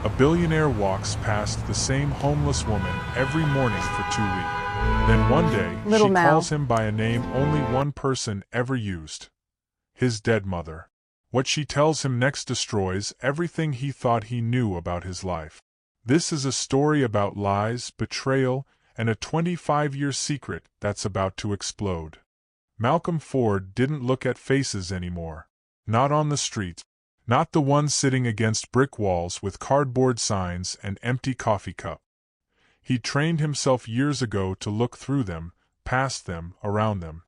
A billionaire walks past the same homeless woman every morning for 2 weeks. Then one day, Little she Mal. calls him by a name only one person ever used. His dead mother. What she tells him next destroys everything he thought he knew about his life. This is a story about lies, betrayal, and a 25-year secret that's about to explode. Malcolm Ford didn't look at faces anymore. Not on the street. Not the ones sitting against brick walls with cardboard signs and empty coffee cup. He trained himself years ago to look through them, past them, around them.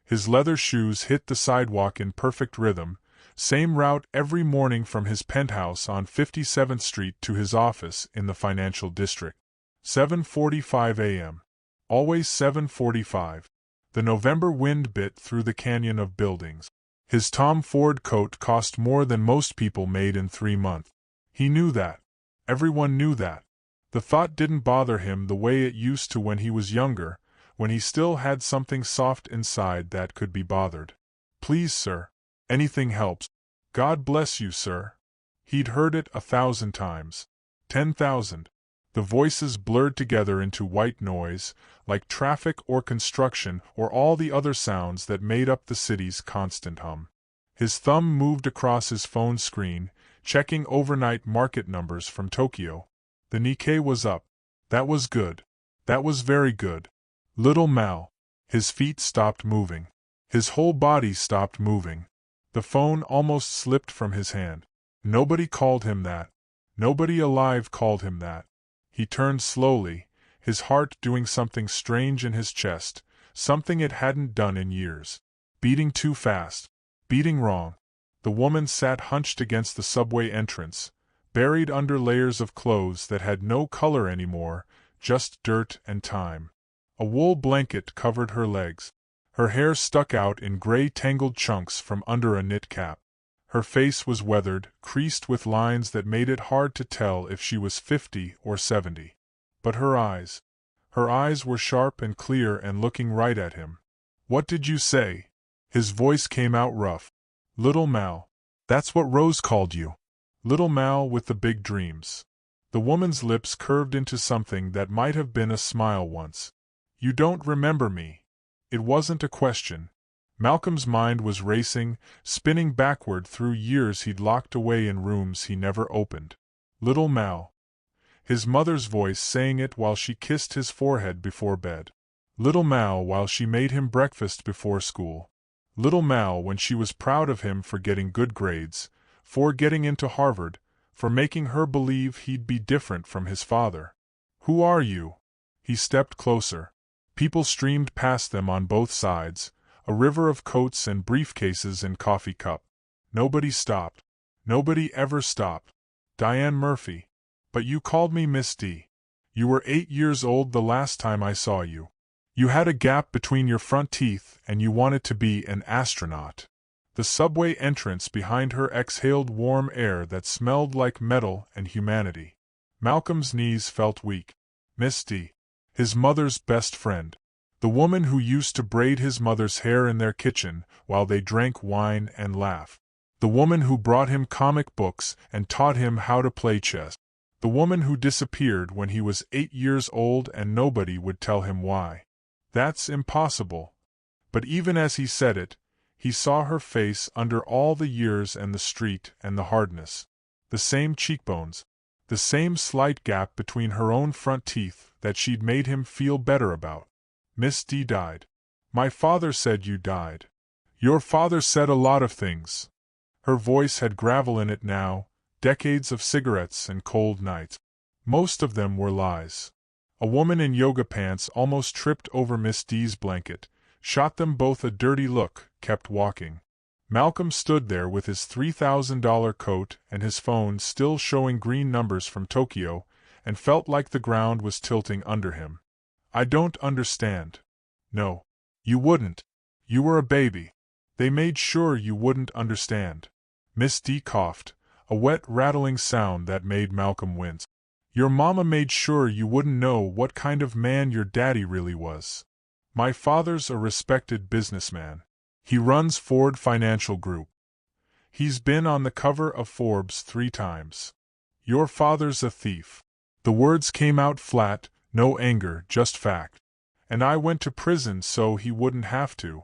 His leather shoes hit the sidewalk in perfect rhythm, same route every morning from his penthouse on 57th Street to his office in the financial district. 7:45 a.m. Always 7:45. The November wind bit through the canyon of buildings. His Tom Ford coat cost more than most people made in 3 months. He knew that. Everyone knew that. The thought didn't bother him the way it used to when he was younger, when he still had something soft inside that could be bothered. "Please, sir. Anything helps. God bless you, sir." He'd heard it 1,000 times. 10,000. The voices blurred together into white noise, like traffic or construction or all the other sounds that made up the city's constant hum. His thumb moved across his phone screen, checking overnight market numbers from Tokyo. The Nikkei was up. That was good. That was very good. Little Mal. His feet stopped moving. His whole body stopped moving. The phone almost slipped from his hand. Nobody called him that. Nobody alive called him that. He turned slowly, his heart doing something strange in his chest, something it hadn't done in years. Beating too fast. Beating wrong. The woman sat hunched against the subway entrance, buried under layers of clothes that had no color anymore, just dirt and time. A wool blanket covered her legs. Her hair stuck out in gray tangled chunks from under a knit cap. Her face was weathered, creased with lines that made it hard to tell if she was 50 or 70. But her eyes were sharp and clear and looking right at him. "What did you say?" His voice came out rough. "Little Mal. That's what Rose called you. Little Mal with the big dreams." The woman's lips curved into something that might have been a smile once. "You don't remember me." It wasn't a question. Malcolm's mind was racing, spinning backward through years he'd locked away in rooms he never opened. Little Mal. His mother's voice saying it while she kissed his forehead before bed. Little Mal while she made him breakfast before school. Little Mal when she was proud of him for getting good grades, for getting into Harvard, for making her believe he'd be different from his father. "Who are you?" He stepped closer. People streamed past them on both sides, a river of coats and briefcases and coffee cup. Nobody stopped. Nobody ever stopped. "Diane Murphy. But you called me Miss D. You were 8 years old the last time I saw you. You had a gap between your front teeth and you wanted to be an astronaut." The subway entrance behind her exhaled warm air that smelled like metal and humanity. Malcolm's knees felt weak. Miss D. His mother's best friend. The woman who used to braid his mother's hair in their kitchen while they drank wine and laughed. The woman who brought him comic books and taught him how to play chess. The woman who disappeared when he was 8 years old and nobody would tell him why. That's impossible. But even as he said it, he saw her face under all the years and the street and the hardness. The same cheekbones. The same slight gap between her own front teeth that she'd made him feel better about. "Miss D died. My father said you died." "Your father said a lot of things." Her voice had gravel in it now, decades of cigarettes and cold nights. Most of them were lies. A woman in yoga pants almost tripped over Miss D's blanket, shot them both a dirty look, kept walking. Malcolm stood there with his $3,000 coat and his phone still showing green numbers from Tokyo, and felt like the ground was tilting under him. "I don't understand." "No. You wouldn't. You were a baby. They made sure you wouldn't understand." Miss D coughed, a wet rattling sound that made Malcolm wince. "Your mama made sure you wouldn't know what kind of man your daddy really was. My father's a respected businessman. He runs Ford Financial Group. He's been on the cover of Forbes 3 times. Your father's a thief. The words came out flat, no anger, just fact. And I went to prison so he wouldn't have to.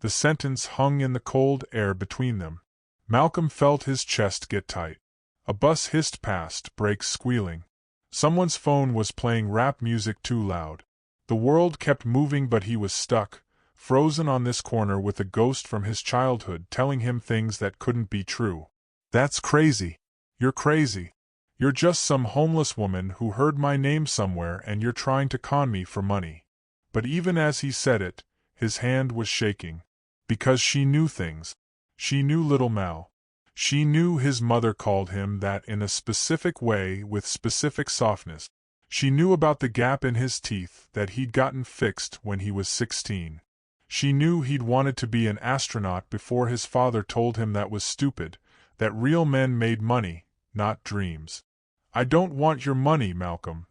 The sentence hung in the cold air between them. Malcolm felt his chest get tight. A bus hissed past, brakes squealing. Someone's phone was playing rap music too loud. The world kept moving, but he was stuck, frozen on this corner with a ghost from his childhood telling him things that couldn't be true. That's crazy. You're crazy. You're just some homeless woman who heard my name somewhere and you're trying to con me for money. But even as he said it, his hand was shaking. Because she knew things. She knew little Mal. She knew his mother called him that in a specific way with specific softness. She knew about the gap in his teeth that he'd gotten fixed when he was 16. She knew he'd wanted to be an astronaut before his father told him that was stupid, that real men made money, not dreams. I don't want your money, Malcolm.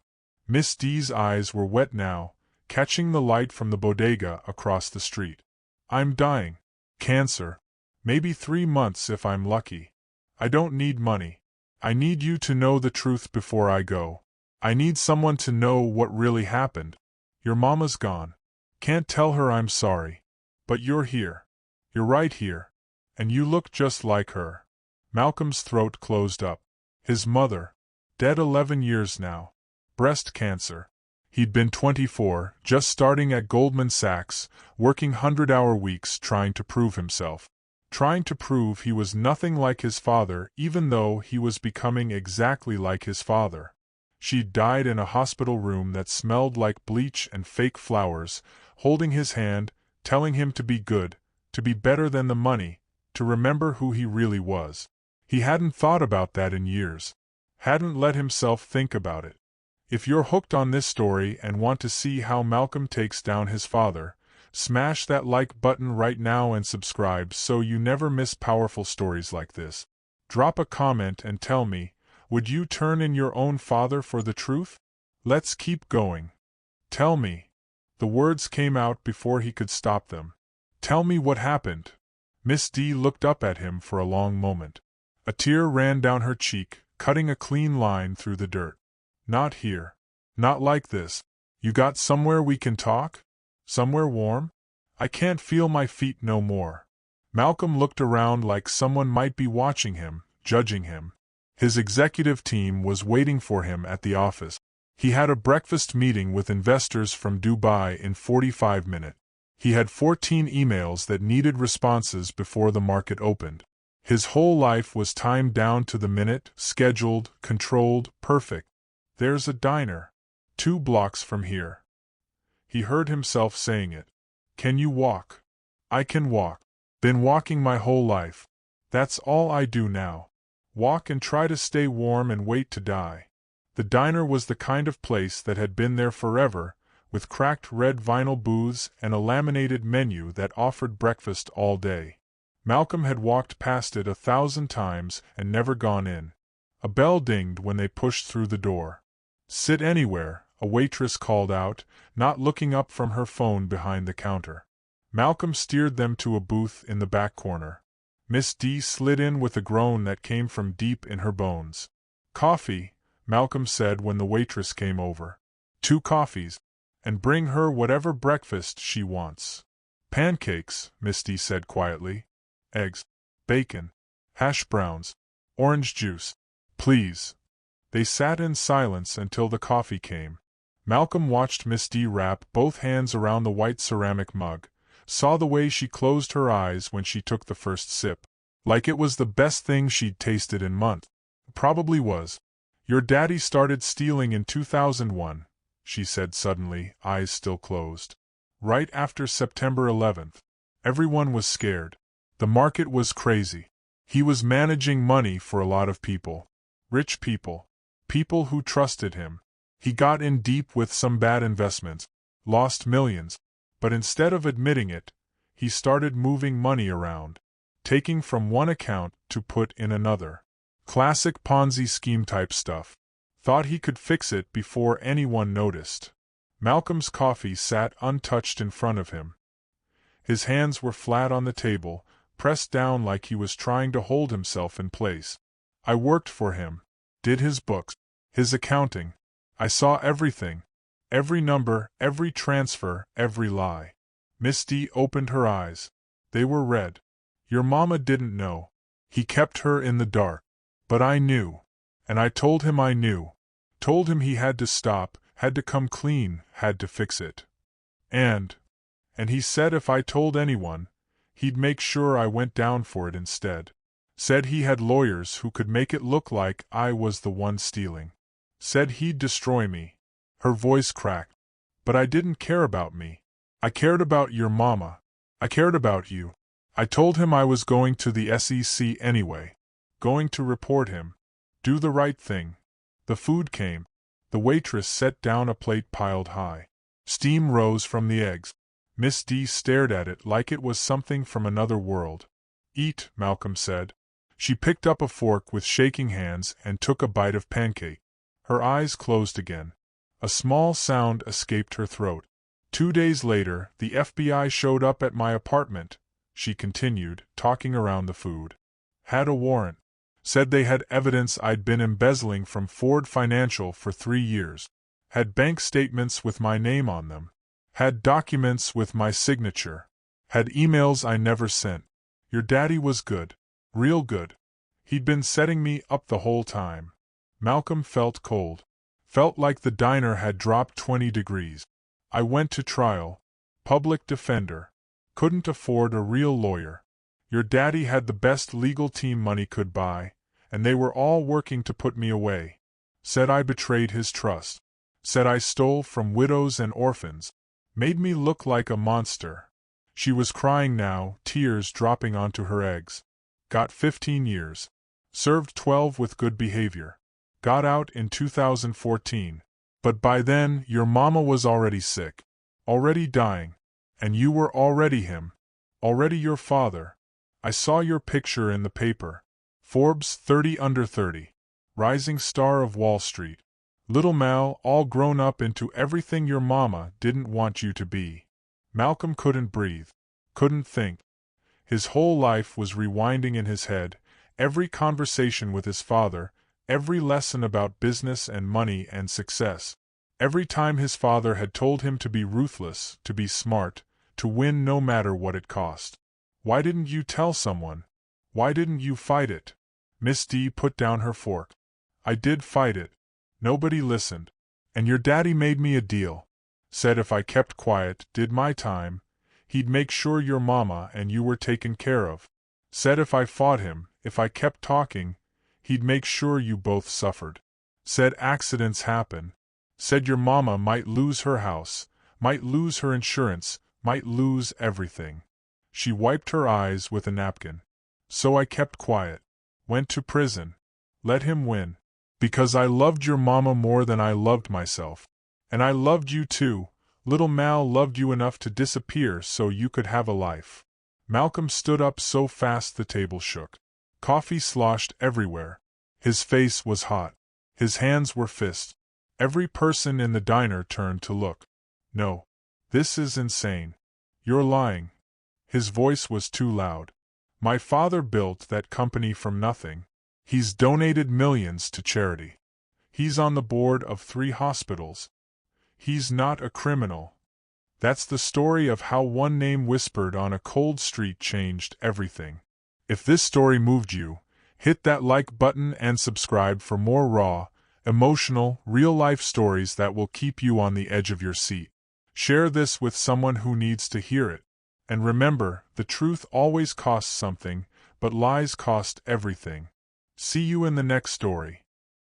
Miss D's eyes were wet now, catching the light from the bodega across the street. I'm dying. Cancer. Maybe 3 months if I'm lucky. I don't need money. I need you to know the truth before I go. I need someone to know what really happened. Your mama's gone. Can't tell her I'm sorry. But you're here. You're right here. And you look just like her. Malcolm's throat closed up. His mother. Dead 11 years now. Breast cancer. He'd been 24, just starting at Goldman Sachs, working 100-hour weeks trying to prove himself. Trying to prove he was nothing like his father even though he was becoming exactly like his father. She'd died in a hospital room that smelled like bleach and fake flowers, holding his hand, telling him to be good, to be better than the money, to remember who he really was. He hadn't thought about that in years. Hadn't let himself think about it. If you're hooked on this story and want to see how Malcolm takes down his father, smash that like button right now and subscribe so you never miss powerful stories like this. Drop a comment and tell me, would you turn in your own father for the truth? Let's keep going. Tell me. The words came out before he could stop them. Tell me what happened. Miss D looked up at him for a long moment. A tear ran down her cheek, cutting a clean line through the dirt. Not here. Not like this. You got somewhere we can talk? Somewhere warm? I can't feel my feet no more. Malcolm looked around like someone might be watching him, judging him. His executive team was waiting for him at the office. He had a breakfast meeting with investors from Dubai in 45 minutes. He had 14 emails that needed responses before the market opened. His whole life was timed down to the minute, scheduled, controlled, perfect. There's a diner. 2 blocks from here. He heard himself saying it. Can you walk? I can walk. Been walking my whole life. That's all I do now. Walk and try to stay warm and wait to die. The diner was the kind of place that had been there forever, with cracked red vinyl booths and a laminated menu that offered breakfast all day. Malcolm had walked past it 1,000 times and never gone in. A bell dinged when they pushed through the door. Sit anywhere, a waitress called out, not looking up from her phone behind the counter. Malcolm steered them to a booth in the back corner. Miss D slid in with a groan that came from deep in her bones. Coffee, Malcolm said when the waitress came over. 2 coffees. And bring her whatever breakfast she wants. Pancakes, Miss D said quietly. Eggs. Bacon. Hash browns. Orange juice. Please. They sat in silence until the coffee came. Malcolm watched Miss D wrap both hands around the white ceramic mug, saw the way she closed her eyes when she took the first sip. Like it was the best thing she'd tasted in months. Probably was. Your daddy started stealing in 2001, she said suddenly, eyes still closed. Right after September 11th. Everyone was scared. The market was crazy. He was managing money for a lot of people. Rich people. People who trusted him. He got in deep with some bad investments. Lost millions. But instead of admitting it, he started moving money around. Taking from one account to put in another. Classic Ponzi scheme type stuff. Thought he could fix it before anyone noticed. Malcolm's coffee sat untouched in front of him. His hands were flat on the table, pressed down like he was trying to hold himself in place. I worked for him. Did his books. His accounting. I saw everything. Every number, every transfer, every lie. Miss D opened her eyes. They were red. Your mama didn't know. He kept her in the dark. But I knew. And I told him I knew. Told him he had to stop, had to come clean, had to fix it. And he said if I told anyone, he'd make sure I went down for it instead. Said he had lawyers who could make it look like I was the one stealing. Said he'd destroy me. Her voice cracked. But I didn't care about me. I cared about your mama. I cared about you. I told him I was going to the SEC anyway. Going to report him. Do the right thing. The food came. The waitress set down a plate piled high. Steam rose from the eggs. Miss D stared at it like it was something from another world. Eat, Malcolm said. She picked up a fork with shaking hands and took a bite of pancake. Her eyes closed again. A small sound escaped her throat. 2 days later, the FBI showed up at my apartment, she continued, talking around the food. Had a warrant. Said they had evidence I'd been embezzling from Ford Financial for 3 years. Had bank statements with my name on them. Had documents with my signature. Had emails I never sent. Your daddy was good. Real good. He'd been setting me up the whole time. Malcolm felt cold. Felt like the diner had dropped 20 degrees. I went to trial. Public defender. Couldn't afford a real lawyer. Your daddy had the best legal team money could buy, and they were all working to put me away. Said I betrayed his trust. Said I stole from widows and orphans. Made me look like a monster. She was crying now, tears dropping onto her eggs. Got 15 years. Served 12 with good behavior. Got out in 2014. But by then, your mama was already sick. Already dying. And you were already him. Already your father. I saw your picture in the paper. Forbes 30 under 30. Rising star of Wall Street. Little Mal all grown up into everything your mama didn't want you to be. Malcolm couldn't breathe. Couldn't think. His whole life was rewinding in his head, every conversation with his father, every lesson about business and money and success. Every time his father had told him to be ruthless, to be smart, to win no matter what it cost. Why didn't you tell someone? Why didn't you fight it? Miss D put down her fork. I did fight it. Nobody listened. And your daddy made me a deal. Said if I kept quiet, did my time, he'd make sure your mama and you were taken care of. Said if I fought him, if I kept talking, he'd make sure you both suffered. Said accidents happen. Said your mama might lose her house, might lose her insurance, might lose everything. She wiped her eyes with a napkin. So I kept quiet. Went to prison. Let him win. Because I loved your mama more than I loved myself. And I loved you too. Little Mal loved you enough to disappear so you could have a life. Malcolm stood up so fast the table shook. Coffee sloshed everywhere. His face was hot. His hands were fists. Every person in the diner turned to look. No. This is insane. You're lying. His voice was too loud. My father built that company from nothing. He's donated millions to charity. He's on the board of 3 hospitals. He's not a criminal. That's the story of how one name whispered on a cold street changed everything. If this story moved you, hit that like button and subscribe for more raw, emotional, real-life stories that will keep you on the edge of your seat. Share this with someone who needs to hear it. And remember, the truth always costs something, but lies cost everything. See you in the next story.